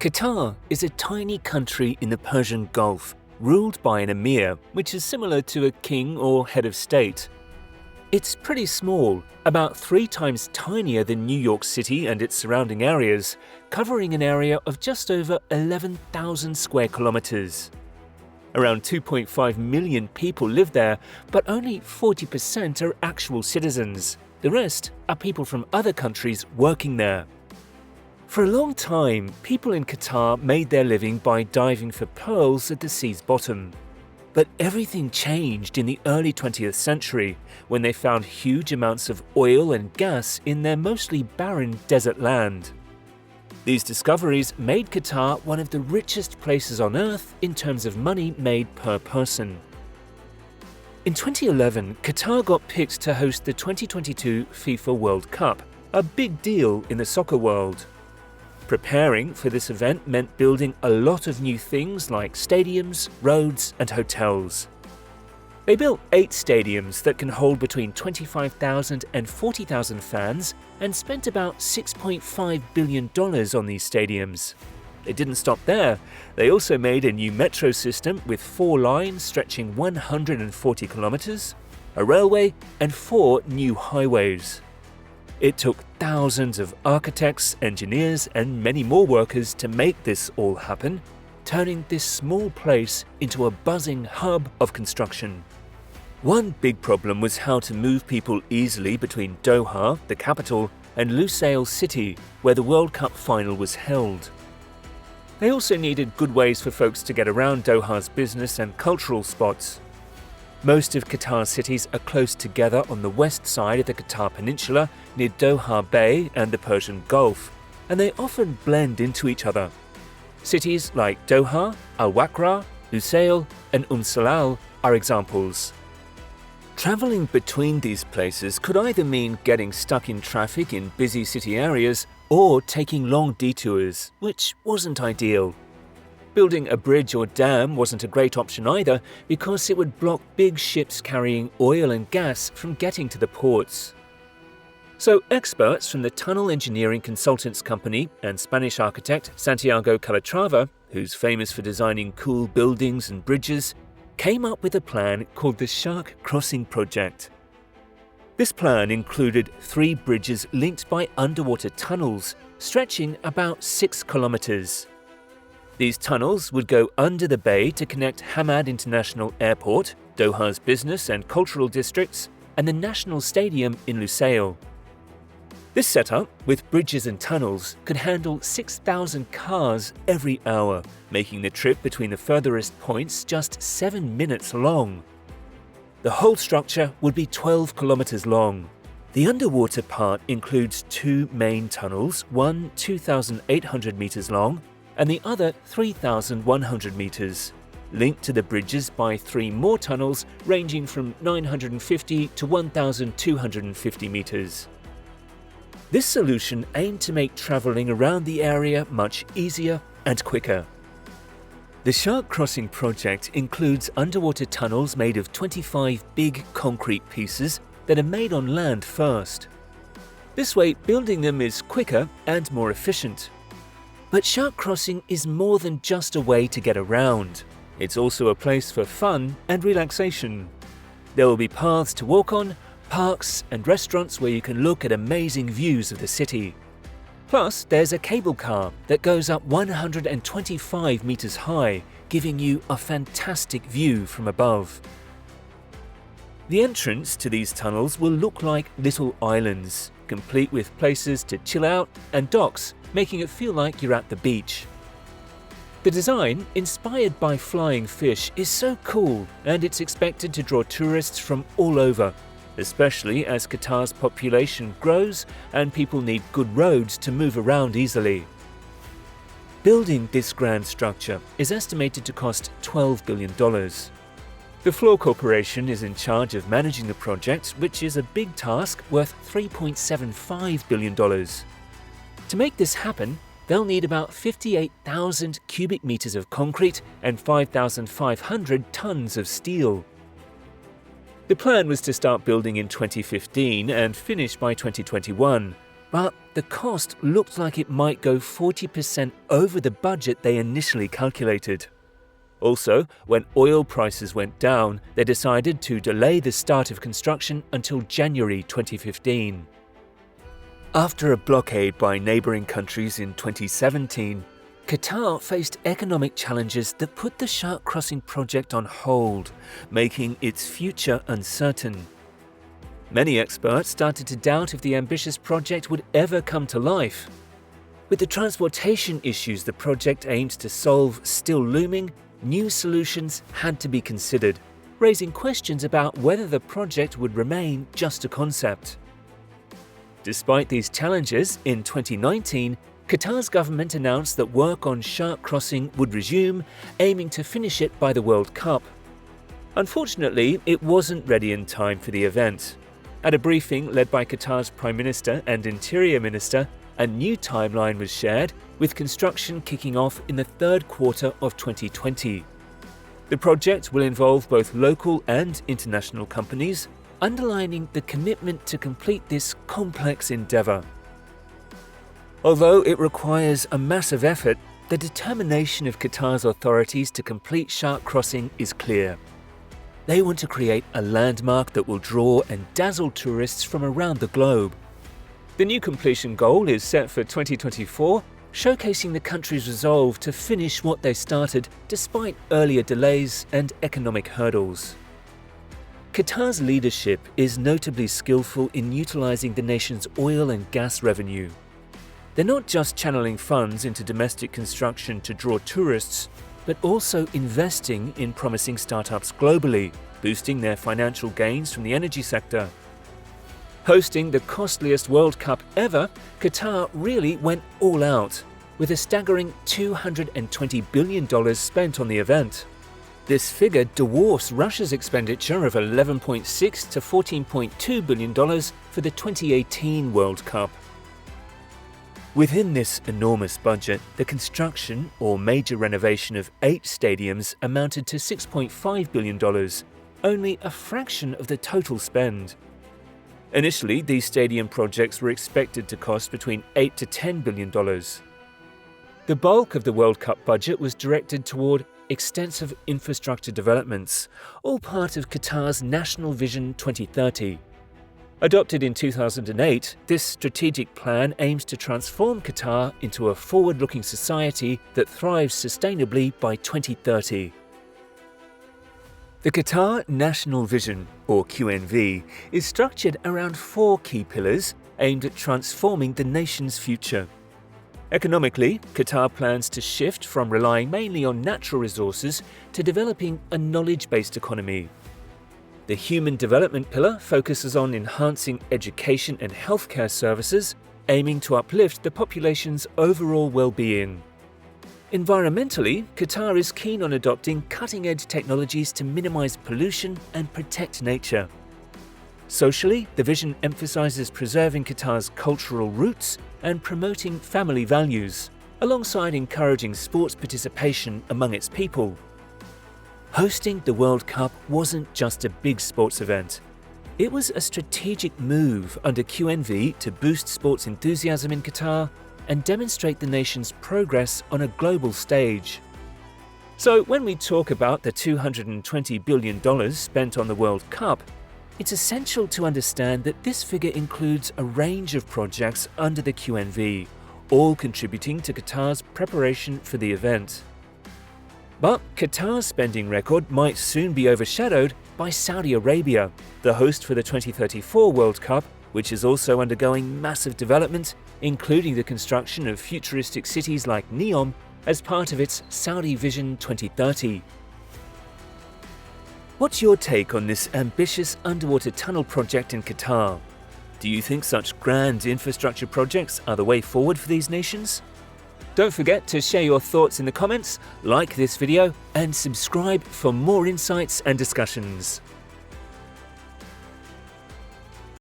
Qatar is a tiny country in the Persian Gulf, ruled by an Amir, which is similar to a king or head of state. It's pretty small, about 3 times tinier than New York City and its surrounding areas, covering an area of just over 11,000 square kilometers. Around 2.5 million people live there, but only 40% are actual citizens. The rest are people from other countries working there. For a long time, people in Qatar made their living by diving for pearls at the sea's bottom. But everything changed in the early 20th century when they found huge amounts of oil and gas in their mostly barren desert land. These discoveries made Qatar one of the richest places on earth in terms of money made per person. In 2011, Qatar got picked to host the 2022 FIFA World Cup, a big deal in the soccer world. Preparing for this event meant building a lot of new things like stadiums, roads, and hotels. They built 8 stadiums that can hold between 25,000 and 40,000 fans and spent about $6.5 billion on these stadiums. They didn't stop there. They also made a new metro system with 4 lines stretching 140 kilometers, a railway, and 4 new highways. It took thousands of architects, engineers, and many more workers to make this all happen, turning this small place into a buzzing hub of construction. One big problem was how to move people easily between Doha, the capital, and Lusail City, where the World Cup final was held. They also needed good ways for folks to get around Doha's business and cultural spots. Most of Qatar's cities are close together on the west side of the Qatar Peninsula near Doha Bay and the Persian Gulf, and they often blend into each other. Cities like Doha, Al-Waqra, Lusail, and Salal are examples. Traveling between these places could either mean getting stuck in traffic in busy city areas or taking long detours, which wasn't ideal. Building a bridge or dam wasn't a great option either because it would block big ships carrying oil and gas from getting to the ports. So experts from the tunnel engineering consultants company and Spanish architect Santiago Calatrava, who's famous for designing cool buildings and bridges, came up with a plan called the Shark Crossing Project. This plan included 3 bridges linked by underwater tunnels, stretching about 6 kilometers. These tunnels would go under the bay to connect Hamad International Airport, Doha's business and cultural districts, and the National Stadium in Lusail. This setup, with bridges and tunnels, could handle 6,000 cars every hour, making the trip between the furthest points just 7 minutes long. The whole structure would be 12 kilometers long. The underwater part includes 2 main tunnels, one 2,800 meters long, and the other 3,100 meters, linked to the bridges by 3 more tunnels ranging from 950 to 1,250 meters. This solution aimed to make traveling around the area much easier and quicker. The Shark Crossing project includes underwater tunnels made of 25 big concrete pieces that are made on land first. This way, building them is quicker and more efficient. But Shark Crossing is more than just a way to get around. It's also a place for fun and relaxation. There will be paths to walk on, parks and restaurants where you can look at amazing views of the city. Plus, there's a cable car that goes up 125 meters high, giving you a fantastic view from above. The entrance to these tunnels will look like little islands, complete with places to chill out and docks, making it feel like you're at the beach. The design, inspired by flying fish, is so cool, and it's expected to draw tourists from all over, especially as Qatar's population grows and people need good roads to move around easily. Building this grand structure is estimated to cost $12 billion. The Floor Corporation is in charge of managing the project, which is a big task worth $3.75 billion. To make this happen, they'll need about 58,000 cubic meters of concrete and 5,500 tons of steel. The plan was to start building in 2015 and finish by 2021, but the cost looked like it might go 40% over the budget they initially calculated. Also, when oil prices went down, they decided to delay the start of construction until January 2015. After a blockade by neighboring countries in 2017, Qatar faced economic challenges that put the shark crossing project on hold, making its future uncertain. Many experts started to doubt if the ambitious project would ever come to life. With the transportation issues the project aims to solve still looming, new solutions had to be considered, raising questions about whether the project would remain just a concept. Despite these challenges, in 2019, Qatar's government announced that work on shark crossing would resume, aiming to finish it by the World Cup. Unfortunately, it wasn't ready in time for the event. At a briefing led by Qatar's Prime Minister and Interior Minister, a new timeline was shared, with construction kicking off in the third quarter of 2020. The project will involve both local and international companies, underlining the commitment to complete this complex endeavour. Although it requires a massive effort, the determination of Qatar's authorities to complete shark crossing is clear. They want to create a landmark that will draw and dazzle tourists from around the globe. The new completion goal is set for 2024, showcasing the country's resolve to finish what they started despite earlier delays and economic hurdles. Qatar's leadership is notably skillful in utilizing the nation's oil and gas revenue. They're not just channeling funds into domestic construction to draw tourists, but also investing in promising startups globally, boosting their financial gains from the energy sector. Hosting the costliest World Cup ever, Qatar really went all out, with a staggering $220 billion spent on the event. This figure dwarfs Russia's expenditure of $11.6 to $14.2 billion for the 2018 World Cup. Within this enormous budget, the construction or major renovation of 8 stadiums amounted to $6.5 billion, only a fraction of the total spend. Initially, these stadium projects were expected to cost between $8 to $10 billion. The bulk of the World Cup budget was directed toward extensive infrastructure developments, all part of Qatar's National Vision 2030. Adopted in 2008, this strategic plan aims to transform Qatar into a forward-looking society that thrives sustainably by 2030. The Qatar National Vision, or QNV, is structured around 4 key pillars aimed at transforming the nation's future. Economically, Qatar plans to shift from relying mainly on natural resources to developing a knowledge-based economy. The Human Development pillar focuses on enhancing education and healthcare services, aiming to uplift the population's overall well-being. Environmentally, Qatar is keen on adopting cutting-edge technologies to minimize pollution and protect nature. Socially, the vision emphasizes preserving Qatar's cultural roots and promoting family values, alongside encouraging sports participation among its people. Hosting the World Cup wasn't just a big sports event. It was a strategic move under QNV to boost sports enthusiasm in Qatar and demonstrate the nation's progress on a global stage. So when we talk about the $220 billion spent on the World Cup, it's essential to understand that this figure includes a range of projects under the QNV, all contributing to Qatar's preparation for the event. But Qatar's spending record might soon be overshadowed by Saudi Arabia, the host for the 2034 World Cup, which is also undergoing massive development, including the construction of futuristic cities like Neom as part of its Saudi Vision 2030. What's your take on this ambitious underwater tunnel project in Qatar? Do you think such grand infrastructure projects are the way forward for these nations? Don't forget to share your thoughts in the comments, like this video, and subscribe for more insights and discussions.